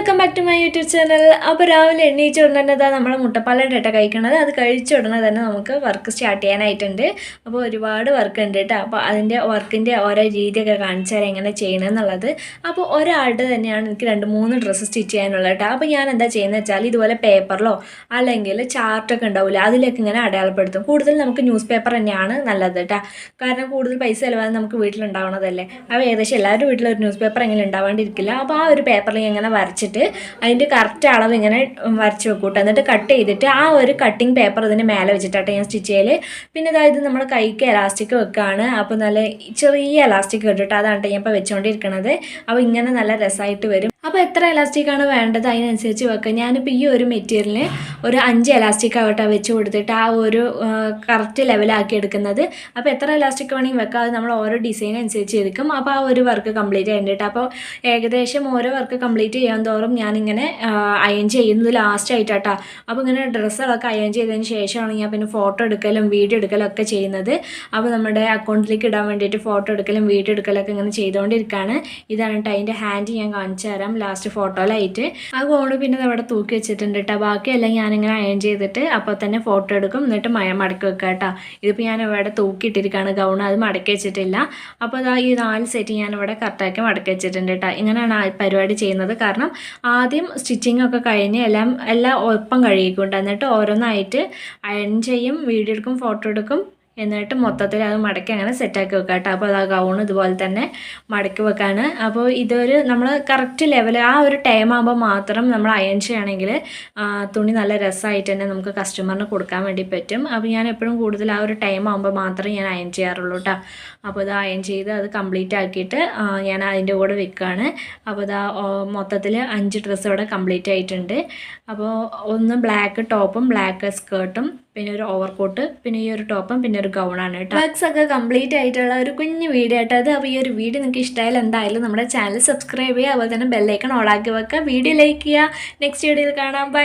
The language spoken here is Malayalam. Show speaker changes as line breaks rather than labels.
Welcome back to my YouTube channel. അപ്പോൾ രാവിലെ എണ്ണീച്ച ഉടനെ തന്നെ നമ്മൾ മുട്ടപ്പാലയുടെ ഇട്ട കഴിക്കണത്. അത് കഴിച്ച ഉടനെ തന്നെ നമുക്ക് വർക്ക് സ്റ്റാർട്ട് ചെയ്യാനായിട്ടുണ്ട്. അപ്പോൾ ഒരുപാട് വർക്ക് ഉണ്ട് കേട്ടോ. അപ്പോൾ അതിൻ്റെ വർക്കിൻ്റെ ഓരോ രീതിയൊക്കെ കാണിച്ചു തരാം എങ്ങനെ ചെയ്യണമെന്നുള്ളത്. അപ്പോൾ ഒരാളുടെ തന്നെയാണ് എനിക്ക് 2-3 ഡ്രസ്സ് സ്റ്റിച്ച് ചെയ്യാനുള്ളത് കേട്ടോ. അപ്പോൾ ഞാൻ എന്താ ചെയ്യുന്നത് വെച്ചാൽ ഇതുപോലെ പേപ്പറിലോ അല്ലെങ്കിൽ ചാർട്ടൊക്കെ ഉണ്ടാവില്ല, അതിലേക്ക് ഇങ്ങനെ അടയാളപ്പെടുത്തും. കൂടുതൽ നമുക്ക് ന്യൂസ് പേപ്പർ തന്നെയാണ് നല്ലത് കേട്ടോ. കാരണം കൂടുതൽ പൈസ ചിലവാതെ നമുക്ക് വീട്ടിലുണ്ടാവണതല്ലേ. അപ്പോൾ ഏകദേശം എല്ലാവരും വീട്ടിലൊരു ന്യൂസ് പേപ്പർ എങ്ങനെ ഉണ്ടാവാണ്ടിരിക്കില്ല. അപ്പോൾ ആ ഒരു പേപ്പറിൽ ഇങ്ങനെ വരച്ചിട്ട് അതിൻ്റെ കറക്റ്റ് അളവ് ഇങ്ങനെ വരച്ച് വെക്കൂട്ടോ. എന്നിട്ട് കട്ട് ചെയ്തിട്ട് ആ ഒരു കട്ടിങ് പേപ്പർ ഇതിൻ്റെ മേലെ വെച്ചിട്ടാട്ടെ ഞാൻ സ്റ്റിച്ച് ചെയ്യൽ. പിന്നെ അതായത് നമ്മൾ കൈക്ക് എലാസ്റ്റിക് വെക്കുകയാണ്. അപ്പോൾ നല്ല ചെറിയ എലാസ്റ്റിക് ഇട്ടിട്ട് അതാണ് ഞാൻ ഇപ്പോൾ വെച്ചുകൊണ്ടിരിക്കുന്നത്. അപ്പോൾ ഇങ്ങനെ നല്ല രസമായിട്ട് വരും. അപ്പോൾ എത്ര എലാസ്റ്റിക്കാണ് വേണ്ടത് അതിനനുസരിച്ച് വെക്കുക. ഞാനിപ്പോൾ ഈ ഒരു മെറ്റീരിയലിന് ഒരു 5 എലാസ്റ്റിക് ആവട്ടെ വെച്ച് കൊടുത്തിട്ട് ആ ഒരു കറക്റ്റ് ലെവലാക്കി എടുക്കുന്നത്. അപ്പോൾ എത്ര എലാസ്റ്റിക് വേണമെങ്കിൽ വെക്കുക, അത് നമ്മൾ ഓരോ ഡിസൈൻ അനുസരിച്ച് എടുക്കും. അപ്പോൾ ആ ഒരു വർക്ക് കംപ്ലീറ്റ് ചെയ്യേണ്ടിട്ട് അപ്പോൾ ഏകദേശം ഓരോ വർക്ക് കംപ്ലീറ്റ് ചെയ്യാൻ തോറും ഞാനിങ്ങനെ അയൺ ചെയ്യുന്നത് ലാസ്റ്റ് ആയിട്ടാട്ടോ. അപ്പോൾ ഇങ്ങനെ ഡ്രസ്സുകളൊക്കെ അയൺ ചെയ്തതിന് ശേഷമാണ് ഞാൻ പിന്നെ ഫോട്ടോ എടുക്കലും വീഡിയോ എടുക്കലും ഒക്കെ ചെയ്യുന്നത്. അപ്പോൾ നമ്മുടെ അക്കൗണ്ടിലേക്ക് ഇടാൻ വേണ്ടിയിട്ട് ഫോട്ടോ എടുക്കലും വീഡിയോ എടുക്കലൊക്കെ ഇങ്ങനെ ചെയ്തുകൊണ്ടിരിക്കുകയാണ്. ഇതാണ് കേട്ടോ അതിൻ്റെ ഹാൻഡ് ഞാൻ കാണിച്ചു തരാം ലാസ്റ്റ് ഫോട്ടോയിലായിട്ട്. ആ ഗൗണ് പിന്നെ അവിടെ തൂക്കി വെച്ചിട്ടുണ്ട് കേട്ടോ. ബാക്കിയെല്ലാം ഞാനിങ്ങനെ അയൺ ചെയ്തിട്ട് അപ്പോൾ തന്നെ ഫോട്ടോ എടുക്കും, എന്നിട്ട് മടക്കി വെക്കുക കേട്ടോ. ഇതിപ്പോൾ ഞാൻ ഇവിടെ തൂക്കിയിട്ടിരിക്കുകയാണ് ഗൗണ്, അത് മടക്കി വെച്ചിട്ടില്ല. അപ്പോൾ അതാ ഈ 4 സെറ്റ് ഞാനിവിടെ കറക്റ്റാക്കി മടക്കി വെച്ചിട്ടുണ്ട് കേട്ടോ. ഇങ്ങനെയാണ് ആ പരിപാടി ചെയ്യുന്നത്. കാരണം ആദ്യം സ്റ്റിച്ചിങ് ഒക്കെ കഴിഞ്ഞ് എല്ലാം ഒപ്പം കഴിയിക്കൊണ്ട് എന്നിട്ട് ഓരോന്നായിട്ട് അയൺ ചെയ്യും, വീഡിയോ എടുക്കും, ഫോട്ടോ എടുക്കും, എന്നിട്ട് മൊത്തത്തിൽ അത് മടക്കി അങ്ങനെ സെറ്റാക്കി വെക്കാം കേട്ടോ. അപ്പോൾ അത് ഗൗൺ ഇതുപോലെ തന്നെ മടക്കി വെക്കാണ്. അപ്പോൾ ഇതൊരു നമ്മൾ കറക്റ്റ് ലെവൽ ആ ഒരു ടൈം ആകുമ്പോൾ മാത്രം നമ്മൾ അയൺ ചെയ്യുകയാണെങ്കിൽ തുണി നല്ല രസമായിട്ട് തന്നെ നമുക്ക് കസ്റ്റമറിന് കൊടുക്കാൻ വേണ്ടി പറ്റും. അപ്പോൾ ഞാൻ എപ്പോഴും കൂടുതൽ ആ ഒരു ടൈം ആകുമ്പോൾ മാത്രമേ ഞാൻ അയൺ ചെയ്യാറുള്ളൂ കേട്ടോ. അപ്പോൾ ഇത് അയൺ ചെയ്ത് അത് കംപ്ലീറ്റ് ആക്കിയിട്ട് ഞാൻ അതിൻ്റെ കൂടെ വെക്കുകയാണ്. അപ്പോൾ ഇതാ മൊത്തത്തിൽ 5 ഡ്രസ്സ് ഇവിടെ കംപ്ലീറ്റ് ആയിട്ടുണ്ട്. അപ്പോൾ ഒന്ന് ബ്ലാക്ക് ടോപ്പും ബ്ലാക്ക് സ്കേർട്ടും പിന്നെ ഒരു ഓവർകോട്ട് പിന്നെ ഈ ഒരു ടോപ്പും പിന്നെ ഒരു ഗൗണാണ് കേട്ടോ. വർക്ക്സ് ഒക്കെ കംപ്ലീറ്റ് ആയിട്ടുള്ള ഒരു കുഞ്ഞു വീഡിയോ ആയിട്ട് അത്. അപ്പോൾ ഈ ഒരു വീഡിയോ നിങ്ങൾക്ക് ഇഷ്ടമായാലും എന്തായാലും നമ്മുടെ ചാനൽ സബ്സ്ക്രൈബ് ചെയ്യുക, അതുപോലെ തന്നെ ബെല്ലൈക്കൺ ഓൺ ആക്കി വെക്കുക, വീഡിയോ ലൈക്ക് ചെയ്യുക. നെക്സ്റ്റ് വീഡിയോയിൽ കാണാം. ബൈ.